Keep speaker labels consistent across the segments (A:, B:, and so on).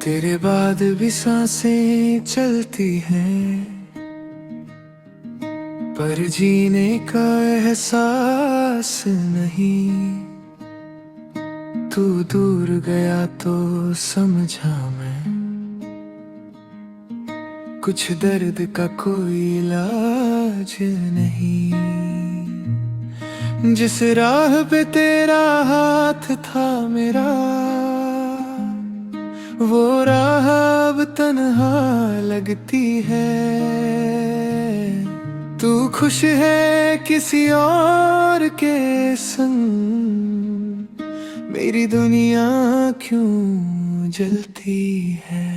A: तेरे बाद भी सांसें चलती हैं, पर जीने का एहसास नहीं। तू दूर गया तो समझा मैं, कुछ दर्द का कोई इलाज नहीं। जिस राह पे तेरा हाथ था मेरा, वो राह अब तन्हा लगती है। तू खुश है किसी और के संग, मेरी दुनिया क्यों जलती है।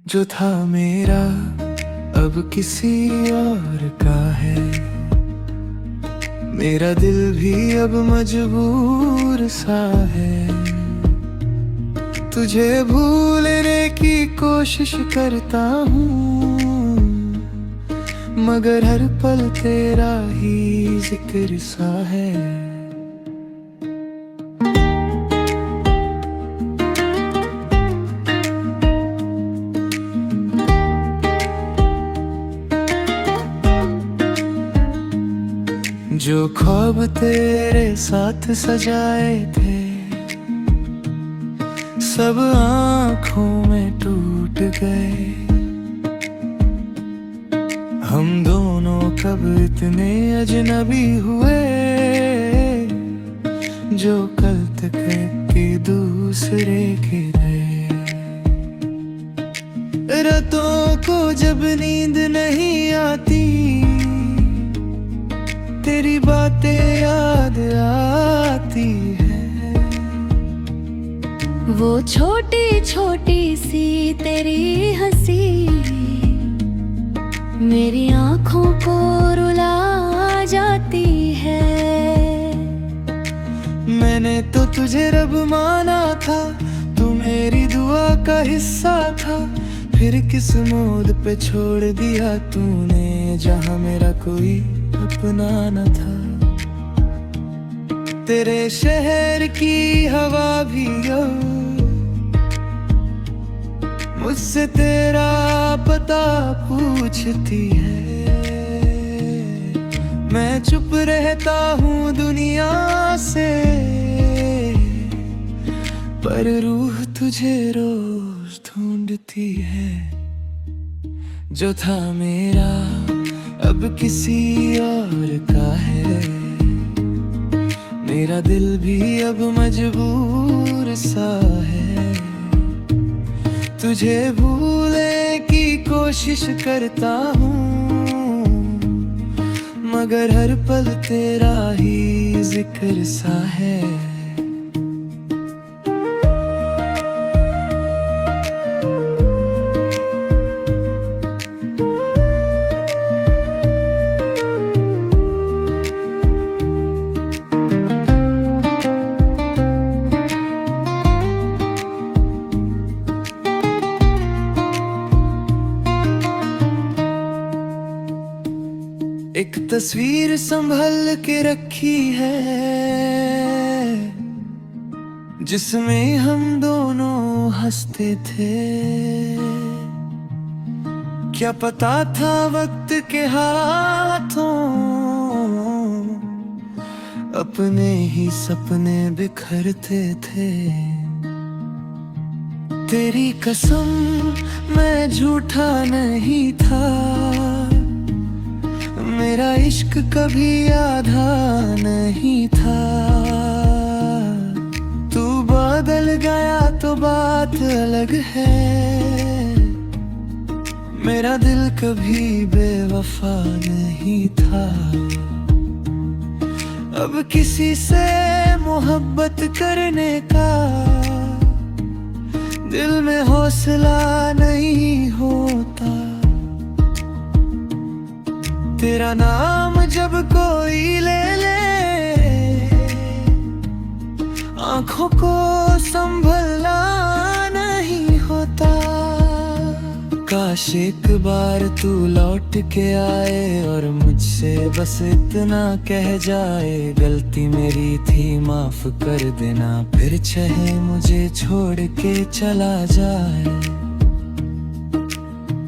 A: जो था मेरा अब किसी और का है, मेरा दिल भी अब मजबूर सा है। तुझे भूलने की कोशिश करता हूँ, मगर हर पल तेरा ही जिक्र सा है। जो ख्वाब तेरे साथ सजाए थे, सब आँखों में टूट गए। हम दोनों कब इतने अजनबी हुए, जो कल तक एक दूसरे के रहे। रातों को जब नींद नहीं आती, तेरी बातें याद आती है।
B: वो छोटी छोटी सी तेरी हंसी, मेरी आँखों को रुला जाती है।
A: मैंने तो तुझे रब माना था, तू मेरी दुआ का हिस्सा था। फिर किस मोड़ पे छोड़ दिया तूने, जहाँ मेरा कोई अपना न था। तेरे शहर की हवा भी मुझसे तेरा पता पूछती है। मैं चुप रहता हूँ दुनिया से, पर रूह तुझे रोज ढूंढती है। जो था मेरा अब किसी और का है, मेरा दिल भी अब मजबूर सा है। तुझे भूलने की कोशिश करता हूँ, मगर हर पल तेरा ही जिक्र सा है। एक तस्वीर संभल के रखी है, जिसमें हम दोनों हंसते थे। क्या पता था वक्त के हाथों अपने ही सपने बिखरते थे। तेरी कसम मैं झूठा नहीं था, मेरा इश्क कभी आधा नहीं था। तू बदल गया तो बात अलग है, मेरा दिल कभी बेवफा नहीं था। अब किसी से मोहब्बत करने का दिल में हौसला नहीं होता। तेरा नाम जब कोई ले ले, आंखों को संभलना नहीं होता। काश एक बार तू लौट के आए और मुझसे बस इतना कह जाए, गलती मेरी थी माफ कर देना, फिर चाहे मुझे छोड़ के चला जाए।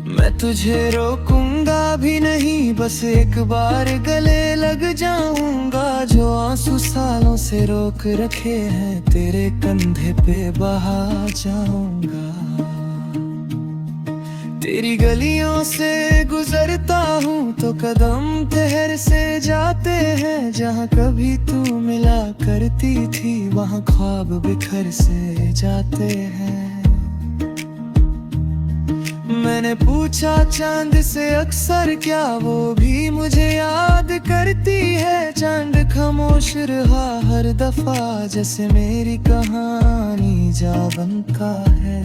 A: मैं तुझे रोकूंगा भी नहीं, बस एक बार गले लग जाऊंगा। जो आंसू सालों से रोक रखे हैं तेरे कंधे पे बहा जाऊंगा। तेरी गलियों से गुजरता हूँ तो कदम ठहर से जाते हैं, जहाँ कभी तू मिला करती थी वहाँ ख्वाब बिखर से जाते हैं। मैंने पूछा चांद से अक्सर क्या वो भी मुझे याद करती है, चांद खामोश रहा हर दफा जैसे मेरी कहानी जा बनता है।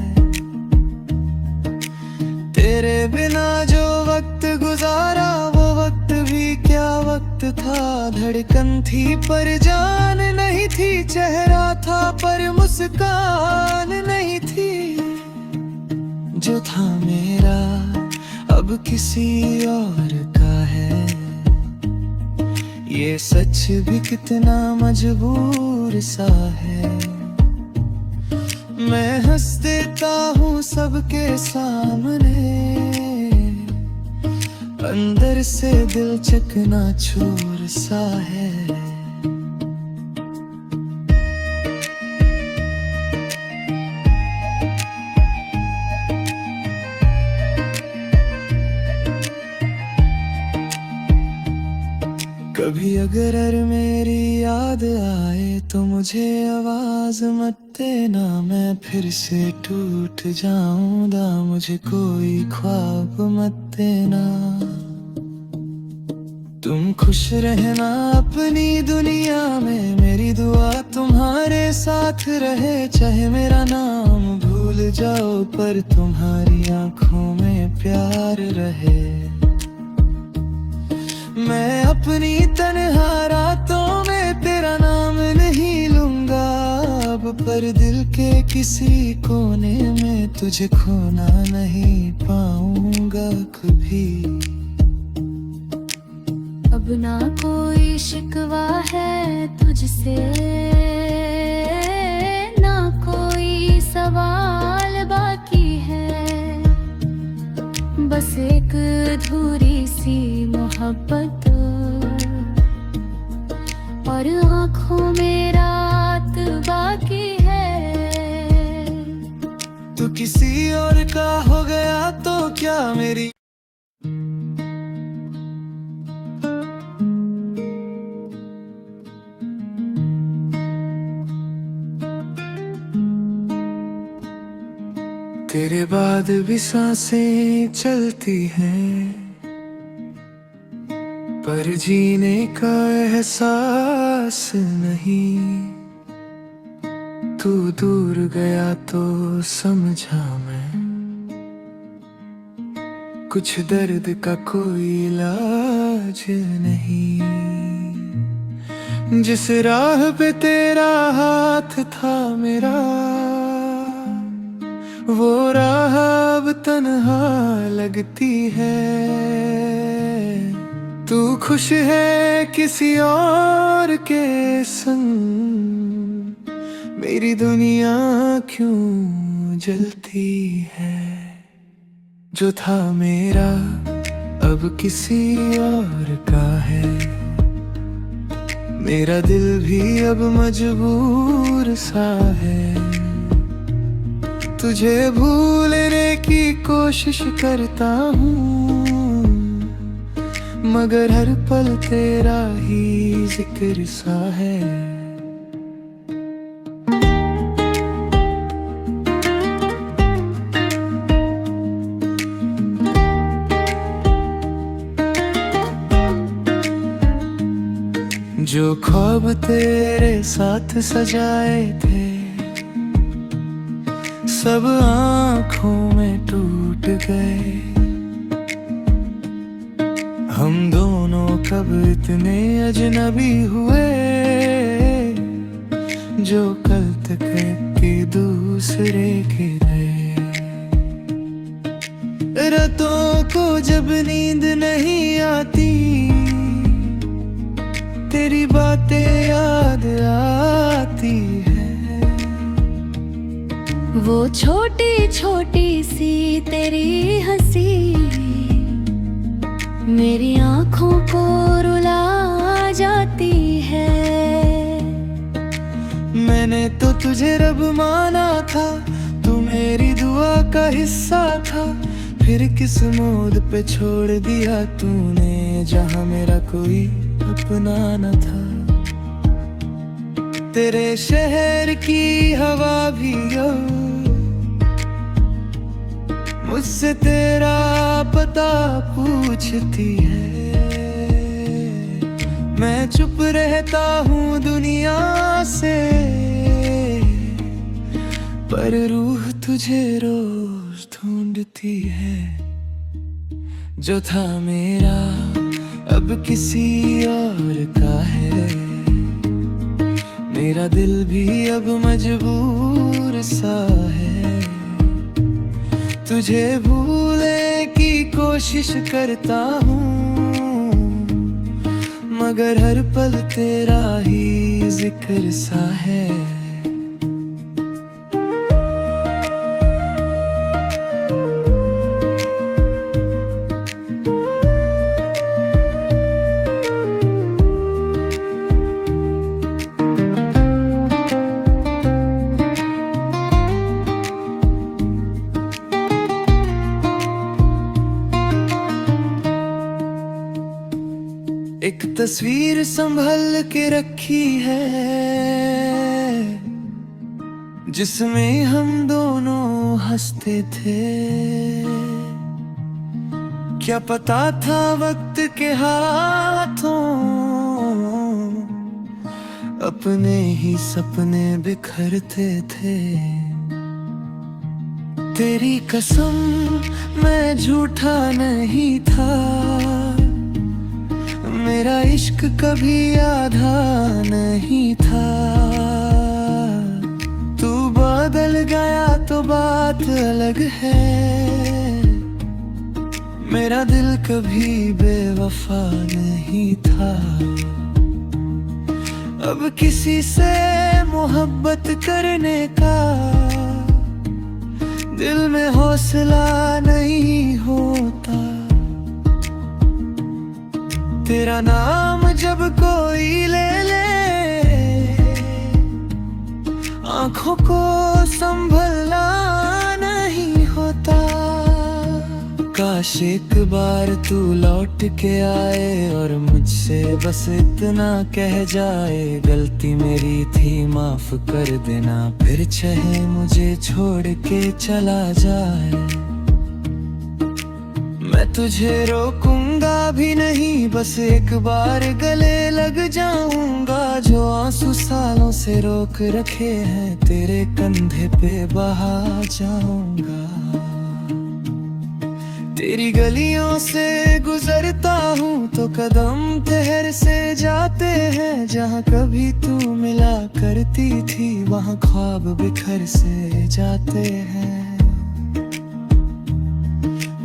A: तेरे बिना जो वक्त गुजारा वो वक्त भी क्या वक्त था, धड़कन थी पर जान नहीं थी, चेहरा था पर मुस्कान नहीं थी। जो था मेरा अब किसी और का है, ये सच भी कितना मजबूर सा है। मैं हंस देता हूँ सबके सामने, अंदर से दिल चकनाचूर सा है। कभी अगर मेरी याद आए तो मुझे आवाज मत देना, मैं फिर से टूट जाऊंगा, मुझे कोई ख्वाब मत देना। तुम खुश रहना अपनी दुनिया में, मेरी दुआ तुम्हारे साथ रहे, चाहे मेरा नाम भूल जाओ पर तुम्हारी आंखों में प्यार रहे। मैं अपनी तन्हा रातों में तेरा नाम नहीं लूंगा अब, पर दिल के किसी कोने में तुझे खोना नहीं पाऊंगा कभी।
B: अब ना कोई शिकवा है तुझसे, ना कोई सवाल बाकी है, बस एक अधूरी सी मोहब्बत और आँखों में रात बाकी है।
A: तू किसी और का हो गया तो क्या मेरी तेरे बाद भी सांसें चलती हैं, पर जीने का एहसास नहीं। तू दूर गया तो समझा मैं, कुछ दर्द का कोई इलाज नहीं। जिस राह पे तेरा हाथ था मेरा, वो राह अब तन्हा लगती है। तू खुश है किसी और के संग, मेरी दुनिया क्यों जलती है। जो था मेरा अब किसी और का है, मेरा दिल भी अब मजबूर सा है। तुझे भूलने की कोशिश करता हूँ, मगर हर पल तेरा ही जिक्र सा है। जो ख्वाब तेरे साथ सजाए थे, सब आँखों में टूट गए। हम दोनों कब इतने अजनबी हुए, जो कल तक एक दूसरे के रहे। रातों को जब नींद नहीं आती, तेरी बातें याद आती है।
B: वो छोटी छोटी सी तेरी हंसी मेरी आंखों को रुला जाती है।
A: मैंने तो तुझे रब माना था, तू मेरी दुआ का हिस्सा था, फिर किस मोड़ पे छोड़ दिया तूने, जहां मेरा कोई अपना न था। तेरे शहर की हवा भी मुझसे तेरा पता पूछती है। मैं चुप रहता हूँ दुनिया से, पर रूह तुझे रोज ढूंढती है। जो था मेरा अब किसी और का है, मेरा दिल भी अब मजबूर सा है। तुझे भूलने की कोशिश करता हूँ, मगर हर पल तेरा ही जिक्र सा है। एक तस्वीर संभल के रखी है, जिसमें हम दोनों हंसते थे। क्या पता था वक्त के हाथों अपने ही सपने बिखरते थे। तेरी कसम मैं झूठा नहीं था, मेरा इश्क कभी आधा नहीं था। तू बदल गया तो बात अलग है, मेरा दिल कभी बेवफा नहीं था। अब किसी से मोहब्बत करने का दिल में हौसला नहीं होता। तेरा नाम जब कोई ले ले, आंखों को संभलना नहीं होता। काश एक बार तू लौट के आए और मुझसे बस इतना कह जाए, गलती मेरी थी माफ कर देना, फिर चाहे मुझे छोड़ के चला जाए। मैं तुझे रोकूंगा भी नहीं, बस एक बार गले लग जाऊंगा। जो आंसू सालों से रोक रखे हैं, तेरे कंधे पे बहा जाऊंगा। तेरी गलियों से गुजरता हूँ तो कदम ठहर से जाते हैं। जहाँ कभी तू मिला करती थी, वहाँ ख्वाब बिखर से जाते हैं।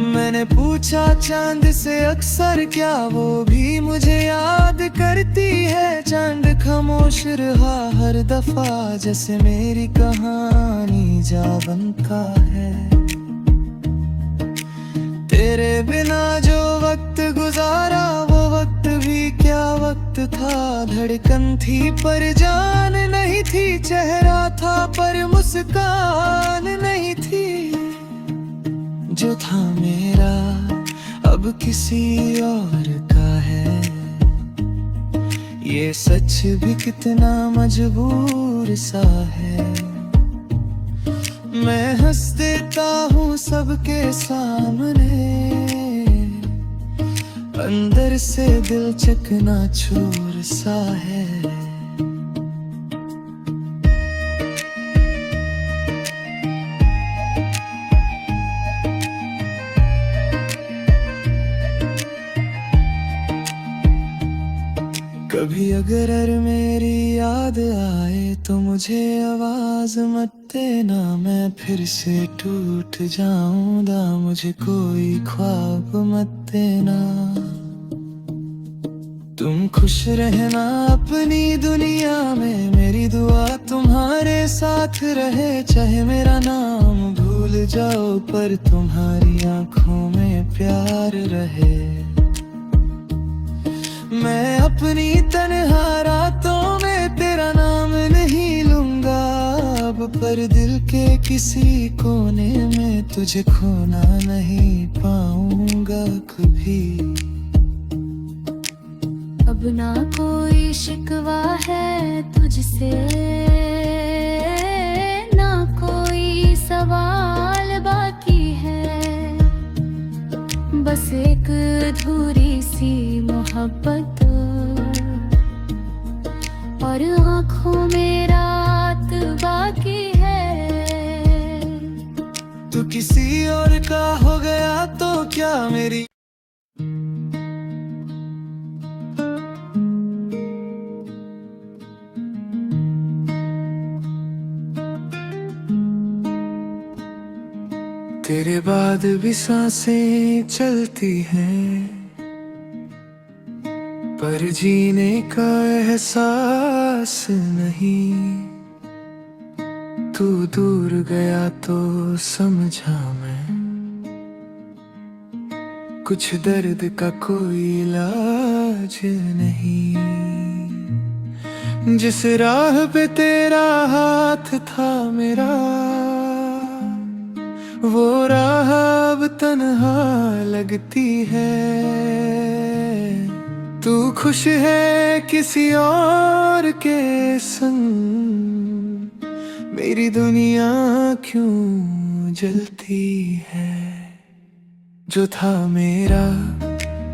A: मैंने पूछा चांद से अक्सर, क्या वो भी मुझे याद करती है। चांद खामोश रहा हर दफा, जैसे मेरी कहानी जा बनता है। तेरे बिना जो वक्त गुजारा, वो वक्त भी क्या वक्त था। धड़कन थी पर जान नहीं थी, चेहरा था पर मुस्कान नहीं थी। जो था मेरा अब किसी और का है, ये सच भी कितना मजबूर सा है। मैं हंस देता हूँ सबके सामने, अंदर से दिल चकनाचूर सा है। कभी अगर मेरी याद आए तो मुझे आवाज मत ना मैं फिर से टूट जाऊंगा, मुझे कोई ख्वाब मत देना। तुम खुश रहना अपनी दुनिया में, मेरी दुआ तुम्हारे साथ रहे। चाहे मेरा नाम भूल जाओ पर तुम्हारी आंखों में प्यार रहे। मैं अपनी तन्हा रातों में तेरा नाम नहीं लूंगा अब, पर दिल के किसी कोने में तुझे खोना नहीं पाऊंगा कभी।
B: अब ना कोई शिकवा है तुझसे, ना कोई सवाल बाकी है। बस एक अधूरी सी मोहब्बत और आँखों में रात बाकी है।
A: तू किसी और का हो गया तो क्या मेरी तेरे बाद भी सांसें चलती हैं, पर जीने का एहसास नहीं। तू दूर गया तो समझा मैं, कुछ दर्द का कोई इलाज नहीं। जिस राह पे तेरा हाथ था मेरा, वो राह अब तन्हा लगती है। तू खुश है किसी और के संग, मेरी दुनिया क्यों जलती है। जो था मेरा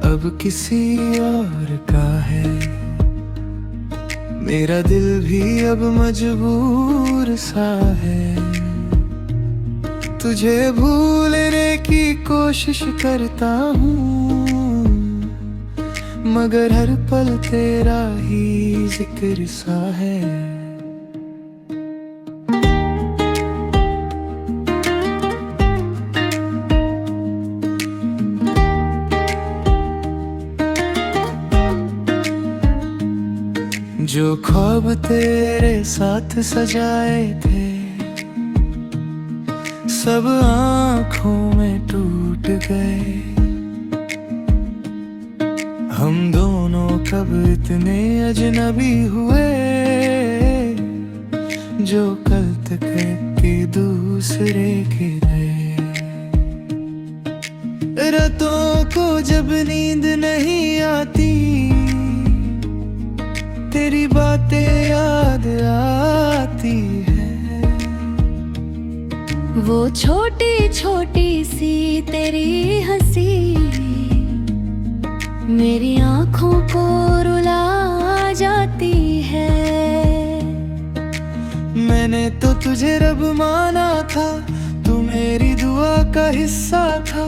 A: अब किसी और का है, मेरा दिल भी अब मजबूर सा है। तुझे भूलने की कोशिश करता हूँ, मगर हर पल तेरा ही जिक्र सा है। जो ख्वाब तेरे साथ सजाए थे, सब आँखों में टूट गए। हम दोनों कब इतने अजनबी हुए, जो कल तक एक दूसरे के गए। रातों को जब नींद नहीं आती, तेरी बातें याद आती है।
B: वो छोटी छोटी सी तेरी हंसी मेरी आँखों को रुला जाती है।
A: मैंने तो तुझे रब माना था, तू मेरी दुआ का हिस्सा था।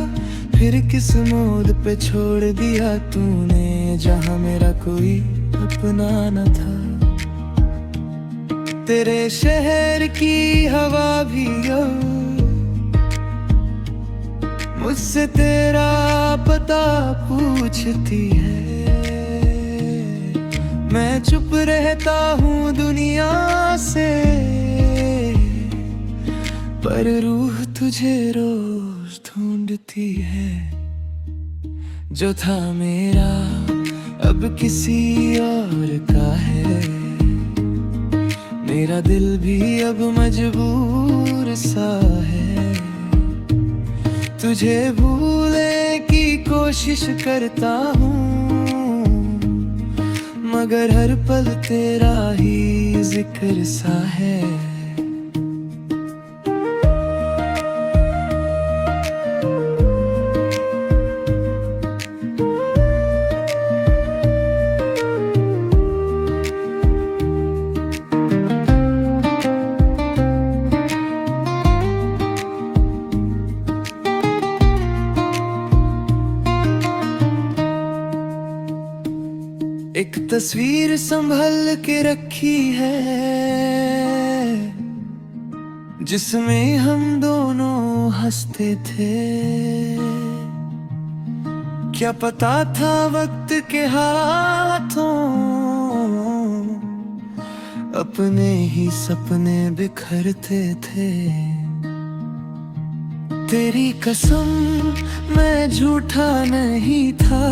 A: फिर किस मोड़ पे छोड़ दिया तूने, जहाँ मेरा कोई अपना न था। तेरे शहर की हवा भी मुझसे तेरा पता पूछती है। मैं चुप रहता हूँ दुनिया से, पर रूह तुझे रोज ढूंढती है। जो था मेरा अब किसी और का है, मेरा दिल भी अब मजबूर सा है। तुझे भूलने की कोशिश करता हूँ, मगर हर पल तेरा ही जिक्र सा है। एक तस्वीर संभल के रखी है, जिसमें हम दोनों हंसते थे। क्या पता था वक्त के हाथों अपने ही सपने बिखरते थे। तेरी कसम मैं झूठा नहीं था,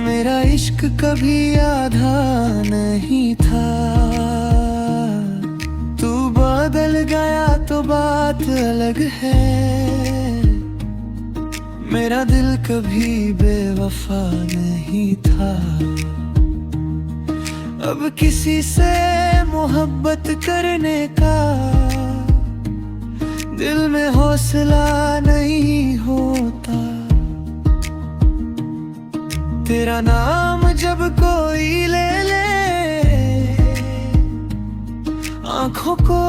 A: मेरा इश्क कभी आधा नहीं था। तू बदल गया तो बात अलग है, मेरा दिल कभी बेवफा नहीं था। अब किसी से मोहब्बत करने का दिल में हौसला नहीं होता। तेरा नाम जब कोई ले ले आंखों को